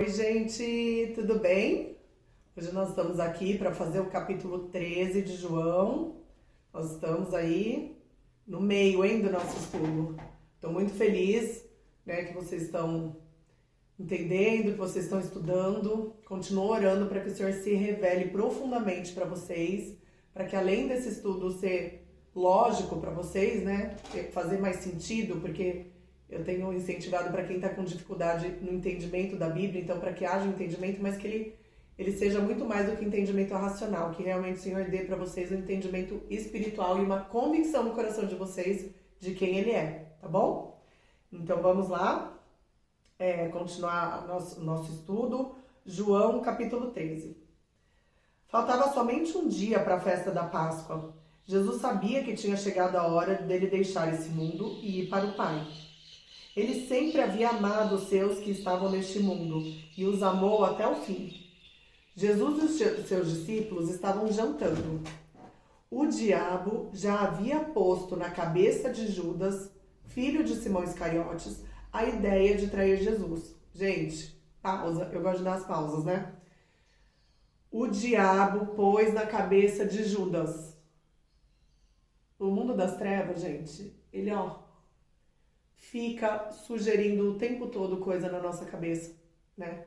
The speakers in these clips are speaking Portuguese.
Oi, gente, tudo bem? Hoje nós estamos aqui para fazer o capítulo 13 de João. Nós estamos aí no meio, hein, do nosso estudo. Estou muito feliz, né, que vocês estão entendendo, que vocês estão estudando. Continuo orando para que o Senhor se revele profundamente para vocês, para que além desse estudo ser lógico para vocês, né, fazer mais sentido, porque eu tenho incentivado para quem está com dificuldade no entendimento da Bíblia, então para que haja entendimento, mas que ele seja muito mais do que entendimento racional, que realmente o Senhor dê para vocês um entendimento espiritual e uma convicção no coração de vocês de quem Ele é, tá bom? Então vamos lá, continuar nosso estudo, João capítulo 13. Faltava somente um dia para a festa da Páscoa. Jesus sabia que tinha chegado a hora dele deixar esse mundo e ir para o Pai. Ele sempre havia amado os seus que estavam neste mundo e os amou até o fim. Jesus e os seus discípulos estavam jantando. O diabo já havia posto na cabeça de Judas, filho de Simão Iscariotes, a ideia de trair Jesus. Gente, pausa, eu gosto de dar as pausas, né? O diabo pôs na cabeça de Judas. O mundo das trevas, gente, ele fica sugerindo o tempo todo coisa na nossa cabeça, né?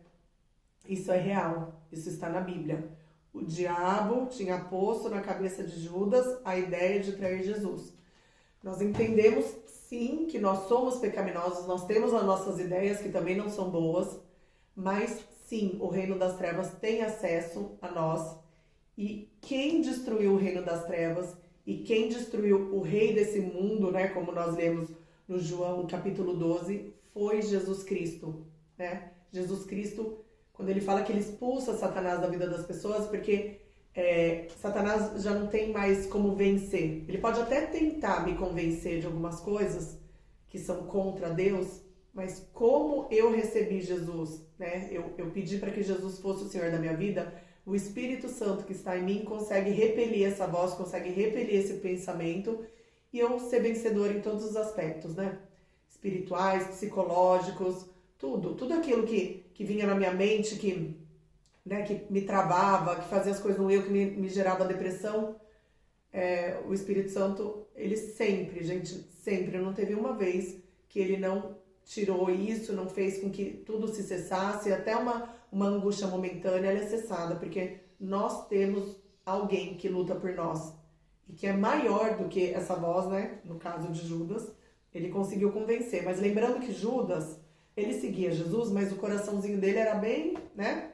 Isso é real, isso está na Bíblia. O diabo tinha posto na cabeça de Judas a ideia de trair Jesus. Nós entendemos, sim, que nós somos pecaminosos, nós temos as nossas ideias que também não são boas, mas, sim, o reino das trevas tem acesso a nós. E quem destruiu o reino das trevas e quem destruiu o rei desse mundo, né, como nós lemos no João capítulo 12, foi Jesus Cristo, né? Jesus Cristo, quando ele fala que ele expulsa Satanás da vida das pessoas, porque Satanás já não tem mais como vencer. Ele pode até tentar me convencer de algumas coisas que são contra Deus, mas como eu recebi Jesus, né? Eu pedi para que Jesus fosse o Senhor da minha vida, o Espírito Santo que está em mim consegue repelir essa voz, consegue repelir esse pensamento e eu ser vencedor em todos os aspectos, né? Espirituais, psicológicos, tudo aquilo que vinha na minha mente, que me travava, que fazia as coisas no eu, que me gerava depressão. O Espírito Santo, ele sempre, gente, sempre, não teve uma vez que ele não tirou isso, não fez com que tudo se cessasse, até uma angústia momentânea ela é cessada, porque nós temos alguém que luta por nós e que é maior do que essa voz, né? No caso de Judas, ele conseguiu convencer. Mas lembrando que Judas, ele seguia Jesus, mas o coraçãozinho dele era bem, né?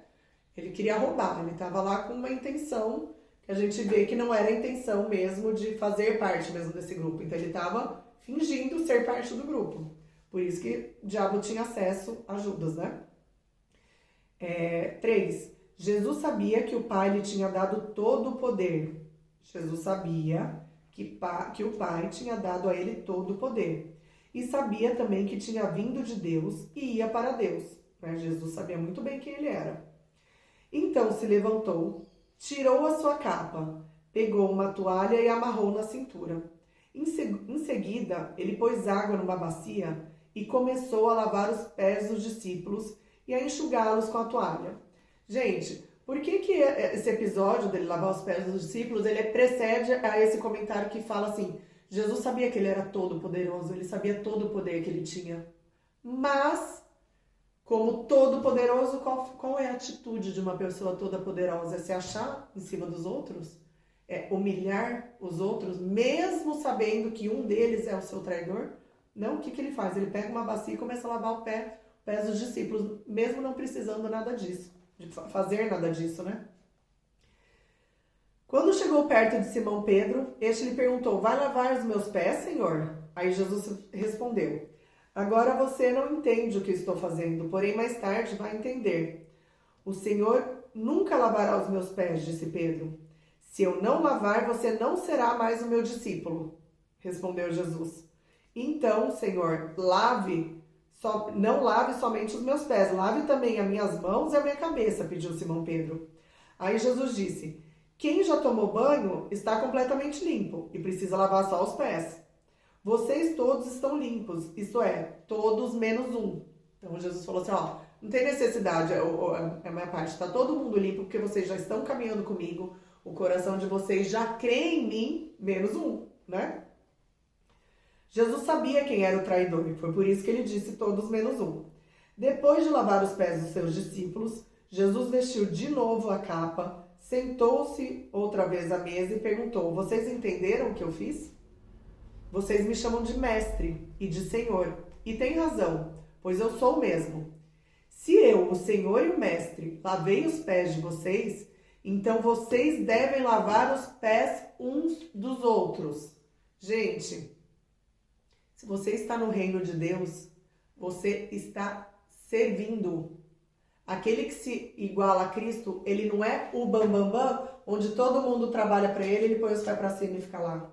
Ele queria roubar, ele estava lá com uma intenção que a gente vê que não era a intenção mesmo de fazer parte mesmo desse grupo. Então ele estava fingindo ser parte do grupo. Por isso que o diabo tinha acesso a Judas, né? 3. Jesus sabia que o Pai lhe tinha dado todo o poder. Jesus sabia que o Pai tinha dado a ele todo o poder. E sabia também que tinha vindo de Deus e ia para Deus. Né? Jesus sabia muito bem quem ele era. Então se levantou, tirou a sua capa, pegou uma toalha e amarrou na cintura. Em seguida, ele pôs água numa bacia e começou a lavar os pés dos discípulos e a enxugá-los com a toalha. Gente, por que esse episódio dele lavar os pés dos discípulos, ele precede a esse comentário que fala assim, Jesus sabia que ele era todo poderoso, ele sabia todo o poder que ele tinha. Mas, como todo poderoso, qual é a atitude de uma pessoa toda poderosa? É se achar em cima dos outros? É humilhar os outros, mesmo sabendo que um deles é o seu traidor? Não, o que ele faz? Ele pega uma bacia e começa a lavar os pés dos discípulos, mesmo não precisando nada disso, de fazer nada disso, né? Quando chegou perto de Simão Pedro, este lhe perguntou, vai lavar os meus pés, Senhor? Aí Jesus respondeu, agora você não entende o que estou fazendo, porém mais tarde vai entender. O Senhor nunca lavará os meus pés, disse Pedro. Se eu não lavar, você não será mais o meu discípulo, respondeu Jesus. Então, Senhor, não lave somente os meus pés, lave também as minhas mãos e a minha cabeça, pediu Simão Pedro. Aí Jesus disse, quem já tomou banho está completamente limpo e precisa lavar só os pés. Vocês todos estão limpos, isto é, todos menos um. Então Jesus falou assim, não tem necessidade, é a minha parte, tá todo mundo limpo porque vocês já estão caminhando comigo, o coração de vocês já crê em mim, menos um, né? Jesus sabia quem era o traidor e foi por isso que ele disse todos menos um. Depois de lavar os pés dos seus discípulos, Jesus vestiu de novo a capa, sentou-se outra vez à mesa e perguntou: vocês entenderam o que eu fiz? Vocês me chamam de mestre e de senhor, e têm razão, pois eu sou o mesmo. Se eu, o senhor e o mestre, lavei os pés de vocês, então vocês devem lavar os pés uns dos outros. Gente, se você está no reino de Deus, você está servindo. Aquele que se iguala a Cristo, ele não é o bambambam, onde todo mundo trabalha para ele põe os pés para cima e fica lá.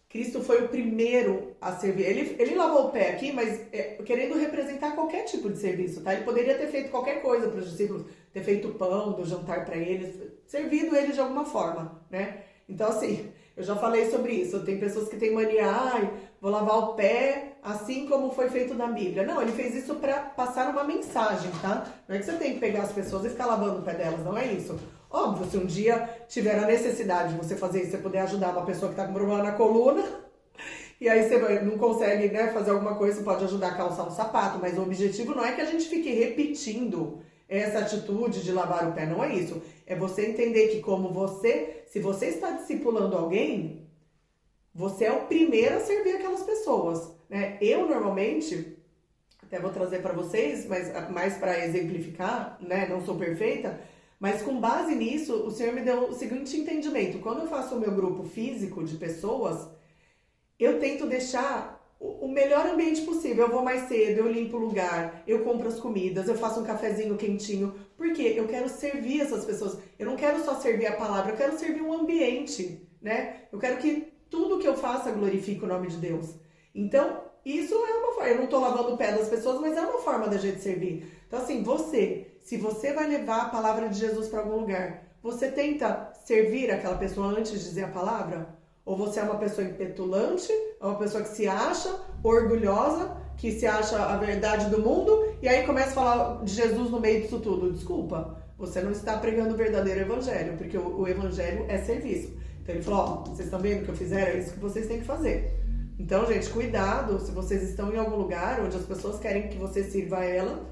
Cristo foi o primeiro a servir. Ele lavou o pé aqui, mas querendo representar qualquer tipo de serviço, tá? Ele poderia ter feito qualquer coisa para os discípulos, ter feito pão do jantar para eles, servido eles de alguma forma, né? Então, assim, eu já falei sobre isso. Tem pessoas que têm mania, vou lavar o pé assim como foi feito na Bíblia. Não, ele fez isso para passar uma mensagem, tá? Não é que você tem que pegar as pessoas e ficar lavando o pé delas, não é isso. Óbvio, se um dia tiver a necessidade de você fazer isso, você puder ajudar uma pessoa que está com problema na coluna, e aí você não consegue, né, fazer alguma coisa, você pode ajudar a calçar um sapato, mas o objetivo não é que a gente fique repetindo essa atitude de lavar o pé, não é isso. É você entender que se você está discipulando alguém, você é o primeiro a servir aquelas pessoas, né? Eu, normalmente, até vou trazer para vocês, mas mais para exemplificar, né, não sou perfeita, mas com base nisso, o Senhor me deu o seguinte entendimento. Quando eu faço o meu grupo físico de pessoas, eu tento deixar o melhor ambiente possível. Eu vou mais cedo, eu limpo o lugar, eu compro as comidas, eu faço um cafezinho quentinho. Por quê? Eu quero servir essas pessoas. Eu não quero só servir a palavra, eu quero servir um ambiente, né? Eu quero que tudo que eu faça glorifique o nome de Deus. Então, isso é uma forma. Eu não estou lavando o pé das pessoas, mas é uma forma da gente servir. Então, assim, se você vai levar a palavra de Jesus para algum lugar, você tenta servir aquela pessoa antes de dizer a palavra? Ou você é uma pessoa impetulante, é uma pessoa que se acha orgulhosa, que se acha a verdade do mundo, e aí começa a falar de Jesus no meio disso tudo? Desculpa, você não está pregando o verdadeiro evangelho, porque o evangelho é serviço. Então ele falou, ó, vocês estão vendo o que eu fizer? É isso que vocês têm que fazer. Então, gente, cuidado se vocês estão em algum lugar onde as pessoas querem que você sirva a ela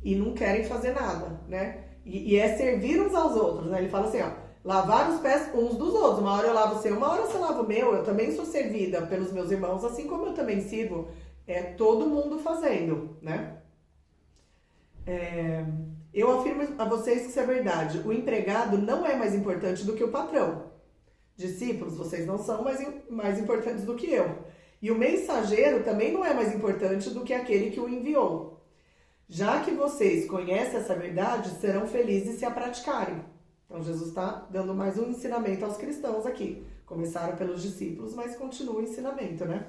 e não querem fazer nada, né? E é servir uns aos outros, né? Ele fala assim, ó, lavar os pés uns dos outros. Uma hora eu lavo o seu, uma hora você lava o meu. Eu também sou servida pelos meus irmãos, assim como eu também sirvo. É todo mundo fazendo, né? Eu afirmo a vocês que isso é verdade. O empregado não é mais importante do que o patrão. Discípulos, vocês não são mais importantes do que eu. E o mensageiro também não é mais importante do que aquele que o enviou. Já que vocês conhecem essa verdade, serão felizes se a praticarem. Então, Jesus está dando mais um ensinamento aos cristãos aqui. Começaram pelos discípulos, mas continua o ensinamento, né?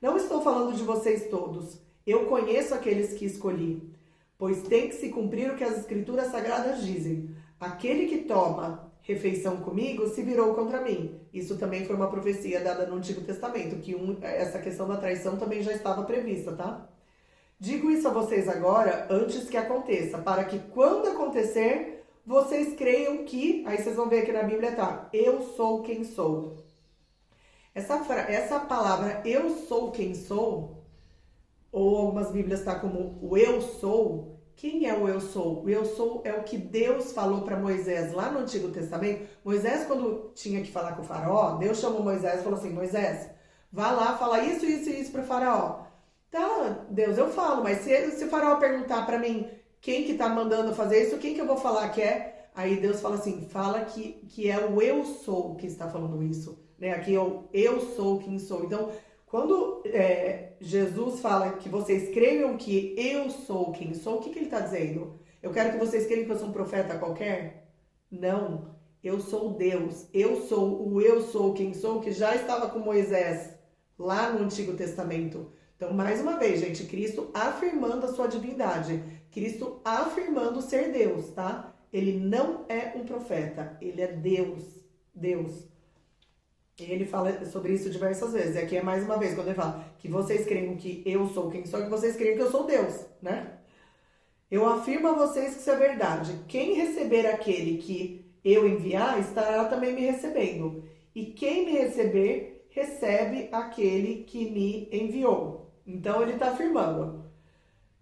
Não estou falando de vocês todos. Eu conheço aqueles que escolhi. Pois tem que se cumprir o que as escrituras sagradas dizem. Aquele que toma refeição comigo se virou contra mim. Isso também foi uma profecia dada no Antigo Testamento, que essa questão da traição também já estava prevista, tá? Digo isso a vocês agora, antes que aconteça, para que quando acontecer, vocês creiam que, aí vocês vão ver aqui na Bíblia, tá? Eu sou quem sou. Essa palavra, eu sou quem sou, ou algumas Bíblias tá como o eu sou. Quem é o eu sou? O eu sou é o que Deus falou para Moisés lá no Antigo Testamento. Moisés, quando tinha que falar com o faraó, Deus chamou Moisés e falou assim, Moisés, vá lá, fala isso, isso e isso para o faraó. Tá, Deus, eu falo, mas se o faraó perguntar para mim quem que tá mandando fazer isso, quem que eu vou falar que é? Aí Deus fala assim, fala que é o eu sou que está falando isso. Né? Aqui é o eu sou quem sou. Então, quando Jesus fala que vocês creiam que eu sou quem sou, o que ele está dizendo? Eu quero que vocês creiam que eu sou um profeta qualquer? Não, eu sou Deus. Eu sou quem sou, que já estava com Moisés lá no Antigo Testamento. Então, mais uma vez, gente, Cristo afirmando a sua divindade. Cristo afirmando ser Deus, tá? Ele não é um profeta, ele é Deus. Deus. E ele fala sobre isso diversas vezes. E aqui é mais uma vez, quando ele fala que vocês creem que eu sou quem sou, que vocês creem que eu sou Deus, né? Eu afirmo a vocês que isso é verdade. Quem receber aquele que eu enviar, estará também me recebendo. E quem me receber, recebe aquele que me enviou. Então ele está afirmando.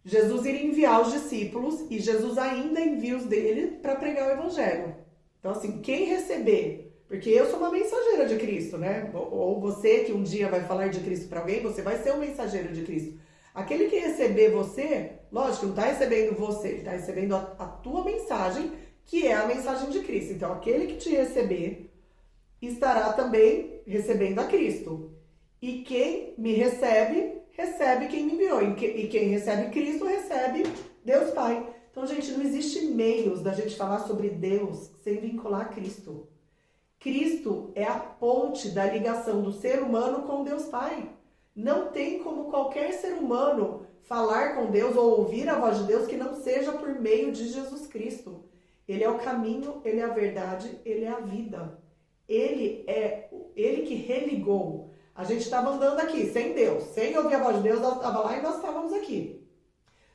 Jesus iria enviar os discípulos e Jesus ainda envia os dele para pregar o evangelho. Então assim, quem receber, porque eu sou uma mensageira de Cristo, né? Ou você que um dia vai falar de Cristo para alguém, você vai ser um mensageiro de Cristo. Aquele que receber você, lógico, não está recebendo você, ele está recebendo a tua mensagem, que é a mensagem de Cristo. Então aquele que te receber estará também recebendo a Cristo. E quem me recebe, recebe quem me enviou. E quem recebe Cristo, recebe Deus Pai. Então, gente, não existe meios da gente falar sobre Deus sem vincular Cristo. Cristo é a ponte da ligação do ser humano com Deus Pai. Não tem como qualquer ser humano falar com Deus ou ouvir a voz de Deus que não seja por meio de Jesus Cristo. Ele é o caminho, ele é a verdade, ele é a vida. Ele que religou. A gente estava andando aqui sem Deus, sem ouvir a voz de Deus, ela estava lá e nós estávamos aqui.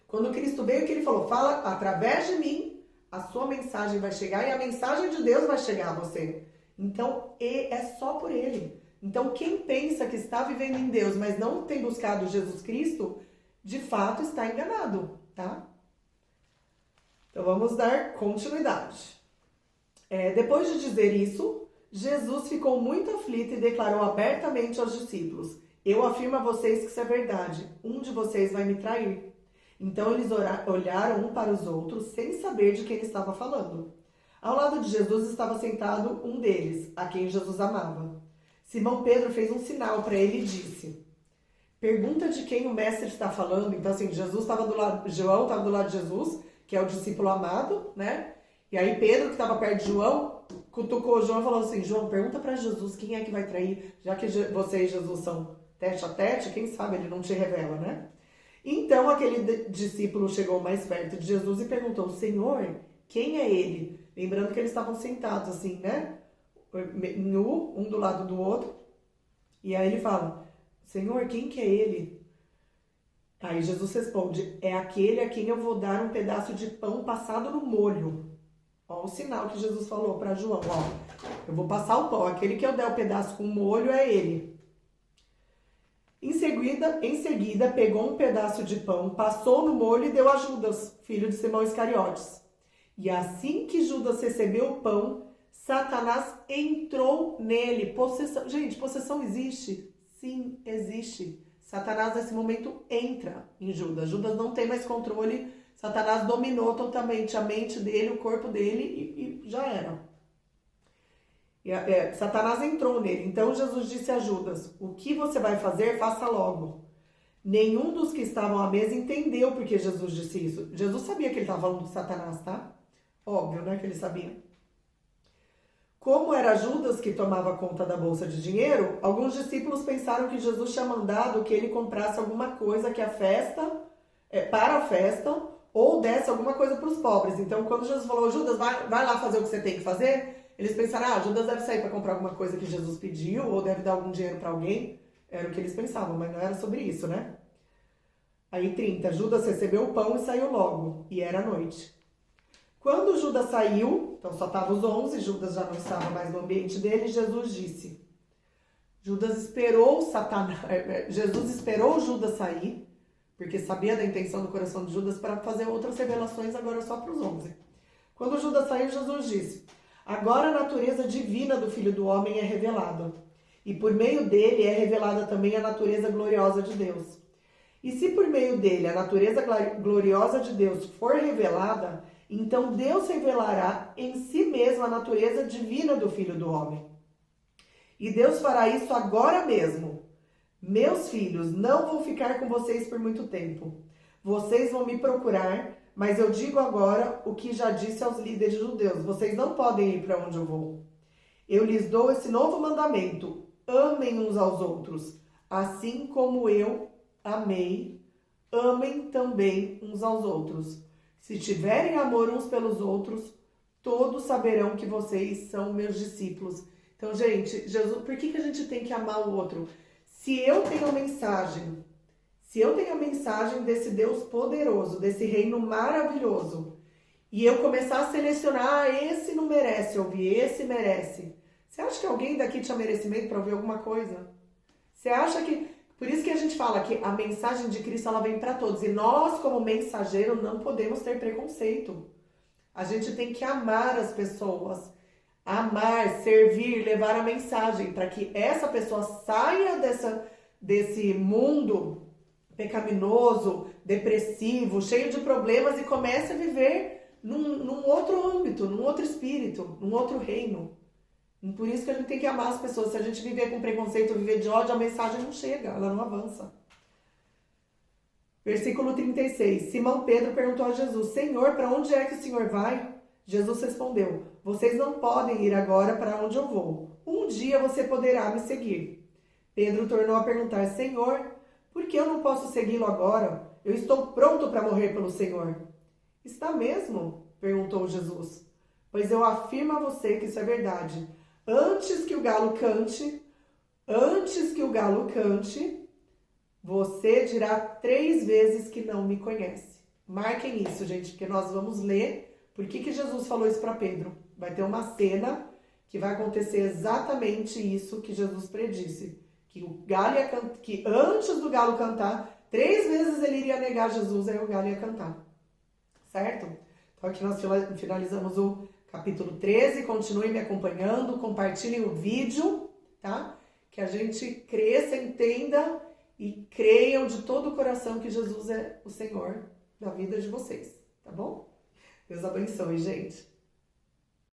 Quando Cristo veio, que ele falou, fala através de mim, a sua mensagem vai chegar e a mensagem de Deus vai chegar a você. Então, é só por ele. Então, quem pensa que está vivendo em Deus, mas não tem buscado Jesus Cristo, de fato está enganado, tá? Então, vamos dar continuidade. Depois de dizer isso, Jesus ficou muito aflito e declarou abertamente aos discípulos, eu afirmo a vocês que isso é verdade, um de vocês vai me trair. Então eles olharam um para os outros, sem saber de quem ele estava falando. Ao lado de Jesus estava sentado um deles, a quem Jesus amava. Simão Pedro fez um sinal para ele e disse, pergunta de quem o mestre está falando. Então assim, João estava do lado de Jesus, que é o discípulo amado, né? E aí Pedro, que estava perto de João, cutucou João e falou assim, João, pergunta para Jesus quem é que vai trair, já que você e Jesus são tete a tete, quem sabe ele não te revela, né? Então aquele discípulo chegou mais perto de Jesus e perguntou, Senhor, quem é ele? Lembrando que eles estavam sentados assim, né? Nu, um do lado do outro. E aí ele fala, Senhor, quem que é ele? Aí Jesus responde, é aquele a quem eu vou dar um pedaço de pão passado no molho. Ó, o sinal que Jesus falou para João, ó, eu vou passar o pão, aquele que eu der o pedaço com molho é ele. Em seguida, pegou um pedaço de pão, passou no molho e deu a Judas, filho de Simão Iscariotes. E assim que Judas recebeu o pão, Satanás entrou nele. Possessão. Gente, possessão existe? Sim, existe. Satanás, nesse momento, entra em Judas. Judas não tem mais controle. Satanás dominou totalmente a mente dele, o corpo dele e já era. Satanás entrou nele. Então Jesus disse a Judas, o que você vai fazer, faça logo. Nenhum dos que estavam à mesa entendeu porque Jesus disse isso. Jesus sabia que ele estava falando de Satanás, tá? Óbvio, né, que ele sabia. Como era Judas que tomava conta da bolsa de dinheiro, alguns discípulos pensaram que Jesus tinha mandado que ele comprasse alguma coisa para a festa, ou desse alguma coisa para os pobres. Então, quando Jesus falou, Judas, vai lá fazer o que você tem que fazer, eles pensaram, Judas deve sair para comprar alguma coisa que Jesus pediu, ou deve dar algum dinheiro para alguém. Era o que eles pensavam, mas não era sobre isso, né? Aí 30, Judas recebeu o pão e saiu logo, e era noite. Quando Judas saiu, então só estavam os 11, Judas já não estava mais no ambiente dele, Jesus disse, Jesus esperou Judas sair, porque sabia da intenção do coração de Judas para fazer outras revelações agora só para os 11. Quando Judas saiu, Jesus disse, agora a natureza divina do Filho do Homem é revelada, e por meio dele é revelada também a natureza gloriosa de Deus. E se por meio dele a natureza gloriosa de Deus for revelada, então Deus revelará em si mesmo a natureza divina do Filho do Homem. E Deus fará isso agora mesmo. Meus filhos, não vou ficar com vocês por muito tempo. Vocês vão me procurar, mas eu digo agora o que já disse aos líderes judeus. Vocês não podem ir para onde eu vou. Eu lhes dou esse novo mandamento. Amem uns aos outros. Assim como eu amei, amem também uns aos outros. Se tiverem amor uns pelos outros, todos saberão que vocês são meus discípulos. Então, gente, Jesus, por que a gente tem que amar o outro? Se eu tenho a mensagem, Se eu tenho a mensagem desse Deus poderoso, desse reino maravilhoso, e eu começar a selecionar, esse não merece ouvir, esse merece. Você acha que alguém daqui tinha merecimento para ouvir alguma coisa? Você acha que... Por isso que a gente fala que a mensagem de Cristo ela vem para todos. E nós, como mensageiro, não podemos ter preconceito. A gente tem que amar as pessoas. Amar, servir, levar a mensagem para que essa pessoa saia desse mundo pecaminoso, depressivo, cheio de problemas e comece a viver num outro âmbito, num outro espírito, num outro reino. E por isso que a gente tem que amar as pessoas. Se a gente viver com preconceito, viver de ódio, a mensagem não chega, ela não avança. Versículo 36. Simão Pedro perguntou a Jesus: Senhor, para onde é que o Senhor vai? Jesus respondeu: Vocês não podem ir agora para onde eu vou. Um dia você poderá me seguir. Pedro tornou a perguntar: Senhor, por que eu não posso segui-lo agora? Eu estou pronto para morrer pelo Senhor. Está mesmo? Perguntou Jesus. Pois eu afirmo a você que isso é verdade. Antes que o galo cante, você dirá 3 vezes que não me conhece. Marquem isso, gente, porque nós vamos ler por que Jesus falou isso para Pedro. Vai ter uma cena que vai acontecer exatamente isso que Jesus predisse. Que o galo ia que antes do galo cantar, 3 vezes ele iria negar Jesus, aí o galo ia cantar. Certo? Então aqui nós finalizamos o capítulo 13. Continuem me acompanhando, compartilhem o vídeo, tá? Que a gente cresça, entenda e creiam de todo o coração que Jesus é o Senhor da vida de vocês, tá bom? Deus abençoe, gente.